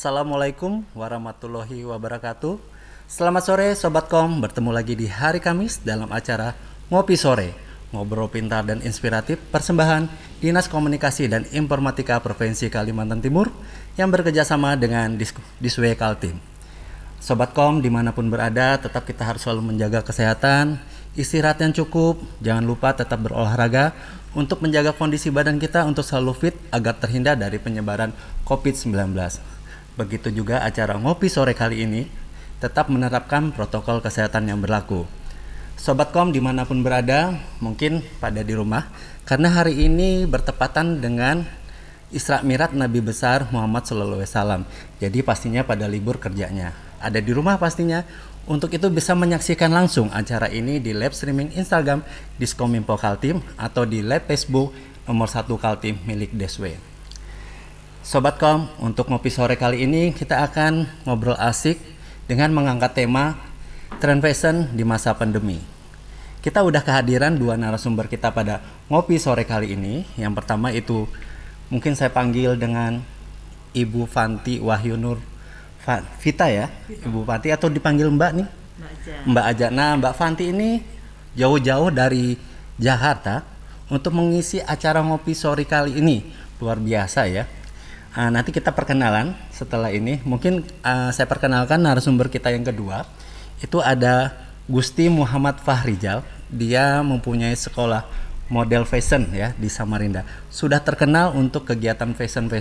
Assalamualaikum warahmatullahi wabarakatuh. Selamat sore Sobat Kom, bertemu lagi di hari Kamis dalam acara Ngopi Sore, ngobrol pintar dan inspiratif persembahan Dinas Komunikasi dan Informatika Provinsi Kalimantan Timur yang bekerjasama dengan Diswe Kaltim. Sobat Kom dimanapun berada, tetap kita harus selalu menjaga kesehatan, istirahat yang cukup, jangan lupa tetap berolahraga untuk menjaga kondisi badan kita untuk selalu fit agar terhindar dari penyebaran COVID-19. Begitu juga acara Ngopi Sore kali ini tetap menerapkan protokol kesehatan yang berlaku. Sobat Kom dimanapun berada, mungkin pada di rumah, karena hari ini bertepatan dengan Isra Mi'raj Nabi besar Muhammad SAW. Jadi pastinya pada libur kerjanya. Ada di rumah pastinya. Untuk itu bisa menyaksikan langsung acara ini di live streaming Instagram Diskominfo Kaltim atau di live Facebook nomor 1 Kaltim milik Deswe. Sobat Kom, untuk ngopi sore kali ini kita akan ngobrol asik dengan mengangkat tema tren fashion di masa pandemi. Kita udah kehadiran dua narasumber kita pada ngopi sore kali ini. Yang pertama itu mungkin saya panggil dengan Ibu Fanti Wahyunur Vita ya, Ibu Fanti atau dipanggil Mbak nih? Mbak Aja. Nah, Mbak Fanti ini jauh-jauh dari Jakarta untuk mengisi acara ngopi sore kali ini. Luar biasa ya. Nanti kita perkenalan setelah ini. Mungkin saya perkenalkan narasumber kita yang kedua. Itu ada Gusti Muhammad Fahrizal. Dia mempunyai sekolah model fashion ya di Samarinda. Sudah terkenal untuk kegiatan fashion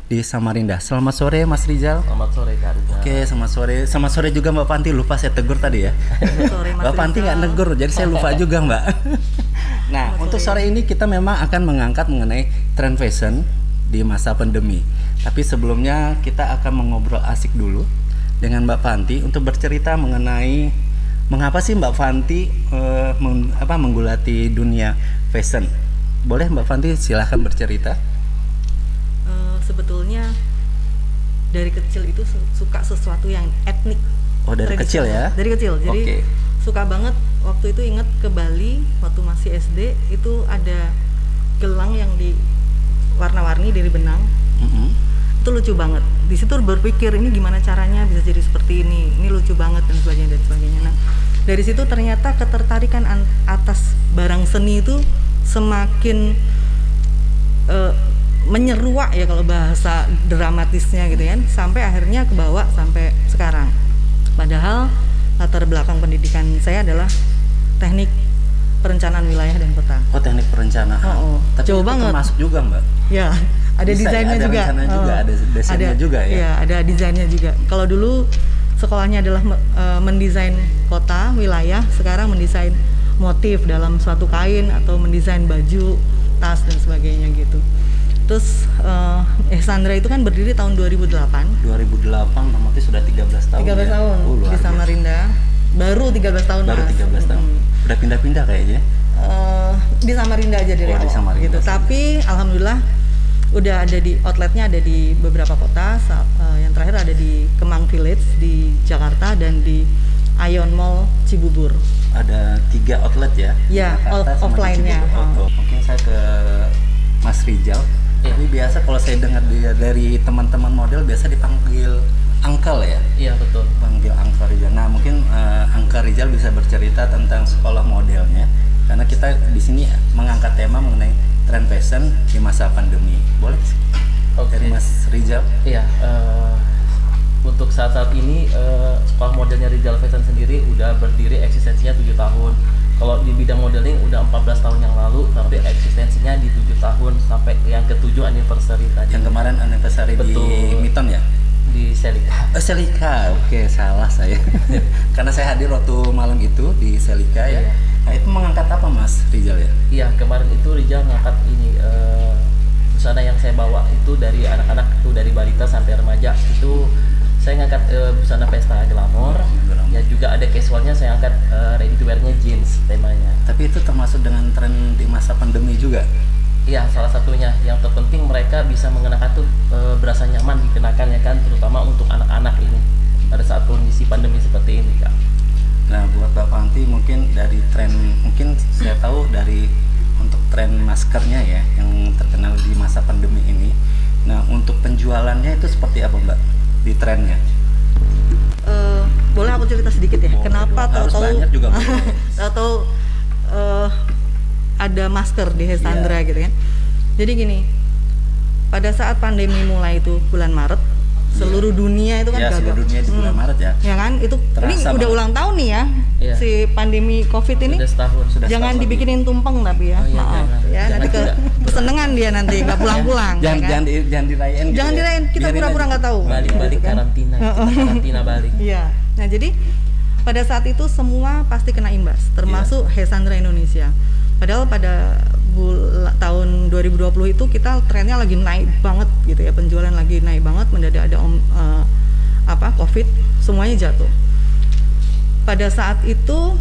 di Samarinda. Selamat sore Mas Rizal. Selamat sore Kak Rizal. Oke, selamat sore. Selamat sore juga Mbak Fanti. Lupa saya tegur tadi ya. Sore, Mas Mbak Fanti nggak negur, jadi saya lupa juga Mbak. Nah, untuk sore ini kita memang akan mengangkat mengenai tren fashion di masa pandemi. Tapi sebelumnya kita akan mengobrol asik dulu dengan Mbak Fanti untuk bercerita mengenai mengapa sih Mbak Fanti menggulati dunia fashion. Boleh Mbak Fanti silahkan bercerita. Sebetulnya dari kecil itu suka sesuatu yang etnik. Oh, dari kecil ya? Dari kecil, jadi suka banget. Waktu itu inget ke Bali, waktu masih SD, itu ada gelang yang di warna-warni dari benang. Itu lucu banget. Di situ berpikir ini gimana caranya bisa jadi seperti ini lucu banget dan sebagainya. Nah, dari situ ternyata ketertarikan atas barang seni itu semakin menyeruak ya kalau bahasa dramatisnya gitu kan, sampai akhirnya kebawa sampai sekarang. Padahal latar belakang pendidikan saya adalah teknik perencanaan wilayah dan kota. Oh, teknik perencanaan. Tapi jauh itu banget. Termasuk juga Mbak. Ya, ada desainnya juga. Ada desainnya juga ya. Iya, ada desainnya juga. Kalau dulu sekolahnya adalah mendesain kota, wilayah, sekarang mendesain motif dalam suatu kain atau mendesain baju, tas dan sebagainya gitu. Terus Sandra itu kan berdiri tahun 2008. 2008 berarti sudah 13 tahun. 13 tahun Ya? di Samarinda. Baru 13 tahun. Baru 13 tahun. Udah pindah-pindah kayaknya. Di Samarinda aja dari awal. Di Samarinda, gitu. Tapi alhamdulillah udah ada di outletnya, ada di beberapa kota. Yang terakhir ada di Kemang Village di Jakarta dan di Ion Mall Cibubur. Ada 3 outlet ya? Ya, offline-nya. Mungkin saya ke Mas Rizal. Ini biasa kalau saya dengar dari teman-teman model biasa dipanggil Uncle ya? Iya betul. Panggil Uncle Rizal. Nah mungkin Uncle Rizal bisa bercerita tentang sekolah modelnya. Karena kita di sini mengangkat tema mengenai tren fashion di masa pandemi. Boleh? Dari Mas Rizal? Iya. Untuk saat ini sekolah modelnya Rizal Fashion sendiri udah berdiri eksistensinya 7 tahun. Kalau di bidang modeling udah 14 tahun yang lalu, tapi eksistensinya di 7 tahun sampai yang ke-7 anniversary tadi. Yang kemarin anniversary di Miton ya? Di Selika. Selika, oke salah saya. Karena saya hadir waktu malam itu di Selika ya. Nah itu mengangkat apa Mas Rizal ya? Iya, kemarin itu Rizal ngangkat ini busana yang saya bawa itu dari anak-anak itu dari balita sampai remaja itu saya ngangkat busana pesta glamor. Ya juga ada casualnya, saya angkat ready to wear-nya jeans temanya. Tapi itu termasuk dengan tren di masa pandemi juga? Iya, salah satunya. Yang terpenting mereka bisa mengenakan tuh berasa nyaman dikenakan ya kan, terutama untuk anak-anak ini pada saat kondisi pandemi seperti ini Kak. Nah buat Mbak Fanti mungkin dari tren, mungkin saya tahu dari untuk tren maskernya ya yang terkenal di masa pandemi ini. Nah untuk penjualannya itu seperti apa Mbak? di trennya? Boleh aku cerita sedikit ya? Boleh Kenapa dong. Harus tahu-tahu banyak juga boleh. tahu-tahu ada masker di Hesandra gitu kan? Jadi gini, pada saat pandemi mulai itu bulan Maret, seluruh dunia itu kan Ya, gagap. seluruh dunia di bulan Maret ya. Ya kan? Itu Terasa ini udah banget. ulang tahun nih ya. Iya. Si pandemi Covid ini. Sudah setahun. Sudah Jangan setahun dibikinin tumpeng tapi ya. Oh iya, Maaf jangan. ya, nanti ke Jangan. kesenengan dia nanti nggak pulang-pulang. Jangan ya kan? jangan dirayain gitu Jangan ya. dirayain, kita Biarin pura-pura aja. nggak tahu. Balik-balik Gitu kan? karantina. Karantina balik. Iya. Nah, jadi pada saat itu semua pasti kena imbas, termasuk Hesandra Indonesia. Padahal pada tahun 2020 itu kita trennya lagi naik banget gitu ya, penjualan lagi naik banget, mendadak ada Covid, semuanya jatuh. Pada saat itu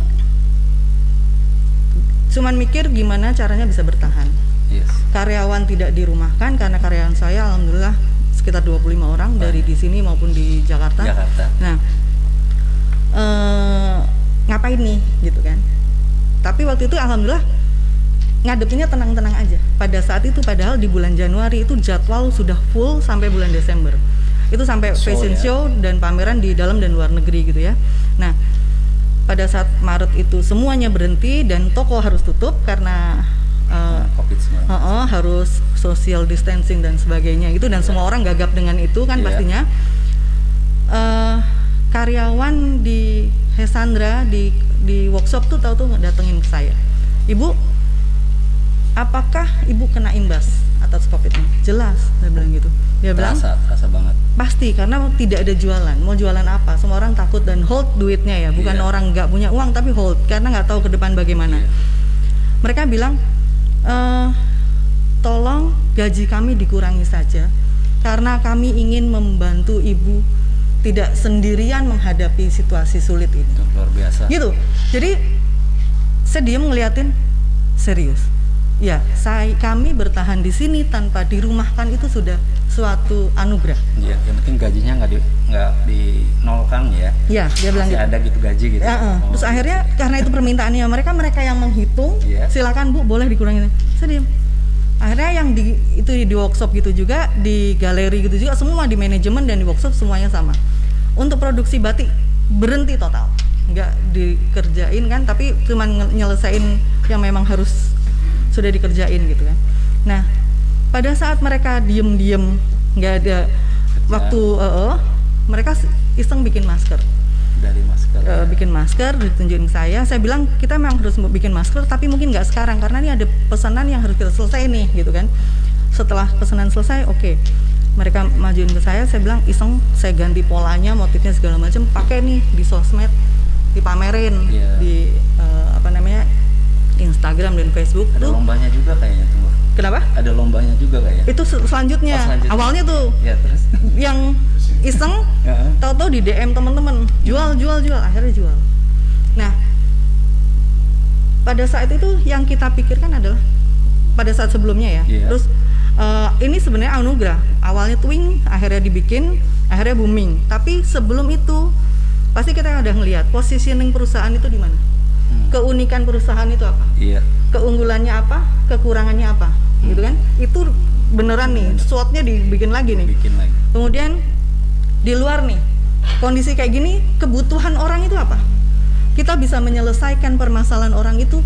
cuman mikir gimana caranya bisa bertahan. Yes. Karyawan tidak dirumahkan karena karyawan saya alhamdulillah sekitar 25 orang dari di sini maupun di Jakarta. Nah, ngapain nih gitu kan? Tapi waktu itu alhamdulillah ngadepinnya tenang-tenang aja. Pada saat itu padahal di bulan Januari itu jadwal sudah full sampai bulan Desember. Itu sampai fashion show dan pameran di dalam dan luar negeri gitu ya. Nah, pada saat Maret itu semuanya berhenti dan toko harus tutup karena COVID-19. harus social distancing dan sebagainya itu, dan semua orang gagap dengan itu kan pastinya. Karyawan di Hesandra di workshop tuh tahu datengin ke saya, "Ibu, apakah ibu kena imbas atas COVID ini?" "Jelas," dia bilang gitu. Dia bilang Terasa banget. pasti, karena tidak ada jualan. Mau jualan apa? Semua orang takut dan hold duitnya ya, bukan orang nggak punya uang tapi hold karena nggak tahu ke depan bagaimana. Mereka bilang, tolong gaji kami dikurangi saja karena kami ingin membantu ibu tidak sendirian menghadapi situasi sulit ini. Itu luar biasa. Gitu. Jadi saya diem ngeliatin, serius. Ya, kami bertahan di sini tanpa dirumahkan itu sudah suatu anugerah. Iya, yang penting gajinya nggak dinolkan ya. Iya, dia bilang Masih gitu. ada gitu gaji gitu. Terus akhirnya karena itu permintaannya mereka yang menghitung, silakan Bu, boleh dikurangin. Saya diem. Akhirnya yang di workshop gitu juga, di galeri gitu juga, semua di manajemen dan di workshop semuanya sama. Untuk produksi batik berhenti total, nggak dikerjain kan, tapi cuman nyelesain yang memang harus sudah dikerjain gitu kan. Nah, pada saat mereka diem-diem nggak ada waktu, mereka iseng bikin masker. Dari masker. Bikin masker, ditunjukin saya bilang kita memang harus bikin masker, tapi mungkin nggak sekarang karena ini ada pesanan yang harus kita selesai nih gitu kan. Setelah pesanan selesai, oke. Mereka majuin ke saya bilang iseng, saya ganti polanya, motifnya segala macam, pakai nih di sosmed, dipamerin di Instagram dan Facebook. Ada lombanya juga kayaknya tuh. Kenapa? Ada lombanya juga kayaknya. Itu selanjutnya. Awalnya tuh ya, terus yang iseng, tahu-tahu di DM teman-teman, jual, akhirnya jual. Nah, pada saat itu yang kita pikirkan adalah pada saat sebelumnya ya. Terus ini sebenarnya anugerah. Awalnya twing, akhirnya dibikin, akhirnya booming. Tapi sebelum itu pasti kita udah ngelihat positioning perusahaan itu di mana. Keunikan perusahaan itu apa? Keunggulannya apa? Kekurangannya apa? Gitu kan? Itu beneran nih, SWOT-nya dibikin lagi nih. Kemudian di luar nih, kondisi kayak gini, kebutuhan orang itu apa? Kita bisa menyelesaikan permasalahan orang itu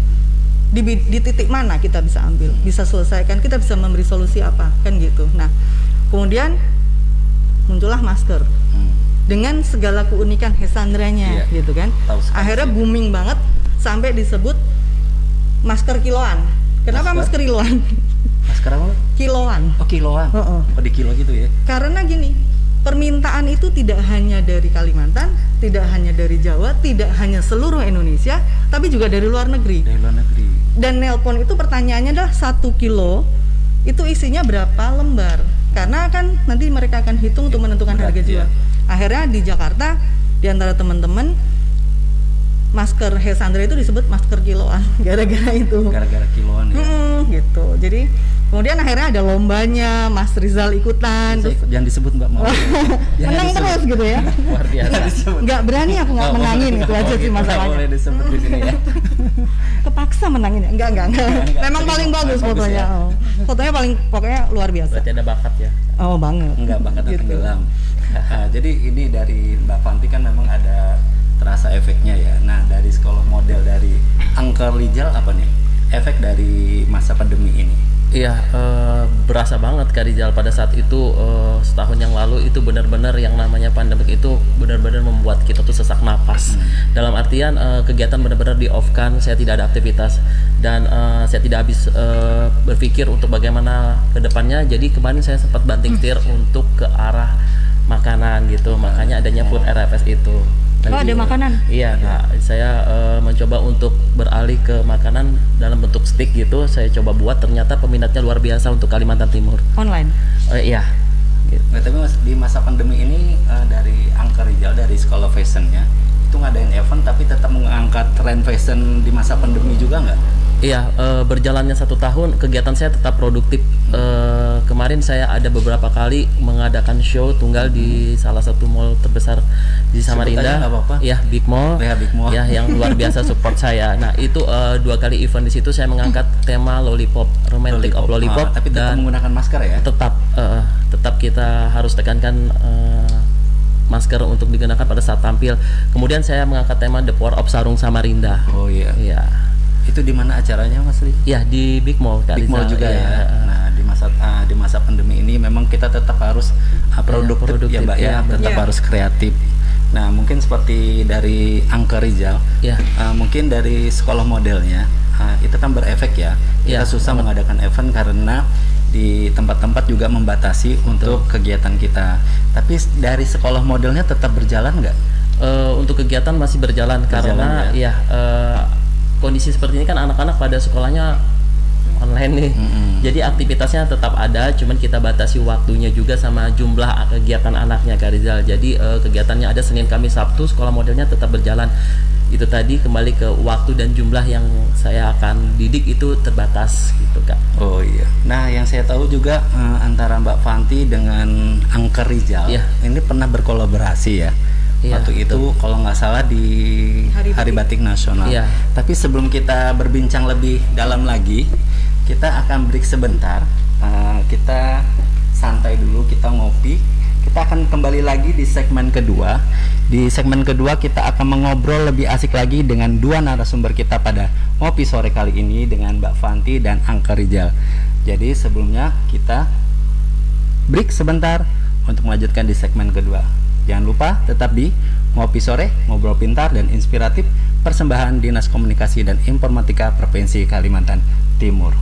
di titik mana kita bisa ambil, bisa selesaikan, kita bisa memberi solusi apa, kan gitu. Nah, kemudian muncullah masker dengan segala keunikan Hesandranya, gitu kan. Akhirnya booming banget sampai disebut masker kiloan. Kenapa masker kiloan? Masker apa? Kiloan. Oh, kiloan. Oh, di kilo gitu ya. Karena gini, permintaan itu tidak hanya dari Kalimantan, tidak hanya dari Jawa, tidak hanya seluruh Indonesia, tapi juga dari luar negeri. Dan nelpon itu pertanyaannya adalah 1 kilo itu isinya berapa lembar? Karena kan nanti mereka akan hitung untuk menentukan harga jual. Akhirnya di Jakarta, di antara teman-teman, masker Hesandra itu disebut masker kiloan gara-gara itu. Gara-gara kiloan ya. Gitu. Jadi kemudian akhirnya ada lombanya, Mas Rizal ikutan. Jangan disebut Mbak, mau. Menang terus gitu ya. Luar biasa. Nggak berani aku nggak menangin itu aja sih masalahnya. Boleh disebut di sini ya. Kepaksa menangin ya? Enggak. Memang paling bagus fotonya. Fotonya pokoknya luar biasa. Berarti ada bakat ya? Oh, banget. Enggak, bakatnya tenggelam. Jadi ini dari Mbak Fanti kan memang ada terasa efeknya ya. Nah, dari sekolah model dari Angker Rijal apa nih efek dari masa pandemi ini? Iya, berasa banget Kak Rizal pada saat itu, setahun yang lalu itu benar-benar yang namanya pandemik itu benar-benar membuat kita tuh sesak napas. Dalam artian kegiatan benar-benar di off kan, saya tidak ada aktivitas dan saya tidak habis berpikir untuk bagaimana ke depannya. Jadi kemarin saya sempat banting setir untuk ke arah makanan gitu, makanya adanya food RFS itu. Ada makanan? Iya Kak, saya mencoba untuk beralih ke makanan dalam bentuk stick gitu. Saya coba buat, ternyata peminatnya luar biasa untuk Kalimantan Timur. Online? Iya gitu. Nah, tapi di masa pandemi ini dari Angker Rijal, dari Sekolah Fashionnya itu ngadain event tapi tetap mengangkat tren fashion di masa pandemi juga nggak? Iya, berjalannya 1 tahun kegiatan saya tetap produktif. Kemarin saya ada beberapa kali mengadakan show tunggal di salah satu mall terbesar di Samarinda. Ya, Big Mall. Ya, Big Mall. Ya, yang luar biasa support saya. Nah, itu 2 kali event di situ saya mengangkat tema Lollipop, Romantic of Lollipop. Tapi tetap menggunakan masker ya? Tetap kita harus tekankan masker untuk digunakan pada saat tampil. Kemudian saya mengangkat tema The Power of Sarung Samarinda. Oh iya. Iya. Itu di mana acaranya Mas Ri? Ya, di Big Mall Kak Big Mall Rizal. juga ya. Nah, di masa pandemi ini memang kita tetap harus produktif ya Mbak ya, tetap harus kreatif. Nah, mungkin seperti dari Angker Rijal, mungkin dari sekolah modelnya itu kan berefek ya. Kita susah mengadakan event karena di tempat-tempat juga membatasi untuk kegiatan kita. Tapi dari sekolah modelnya tetap berjalan nggak? Untuk kegiatan masih berjalan karena kondisi seperti ini kan anak-anak pada sekolahnya online nih. Jadi aktivitasnya tetap ada, cuman kita batasi waktunya juga sama jumlah kegiatan anaknya Kak Rizal. Jadi kegiatannya ada Senin, Kamis, Sabtu, sekolah modelnya tetap berjalan. Itu tadi kembali ke waktu dan jumlah yang saya akan didik itu terbatas gitu Kak. Oh iya. Nah, yang saya tahu juga antara Mbak Fanti dengan Angker Rijal ini pernah berkolaborasi ya. Waktu itu kalau nggak salah di Hari Batik Nasional. Tapi sebelum kita berbincang lebih dalam lagi, kita akan break sebentar. Kita santai dulu, kita ngopi. Kita akan kembali lagi di segmen kedua. Di segmen kedua kita akan mengobrol lebih asik lagi dengan 2 narasumber kita pada ngopi sore kali ini dengan Mbak Fanti dan Angker Rijal. Jadi sebelumnya kita break sebentar untuk melanjutkan di segmen kedua. Jangan lupa tetap di Ngopi Sore, ngobrol pintar dan inspiratif, persembahan Dinas Komunikasi dan Informatika Provinsi Kalimantan Timur.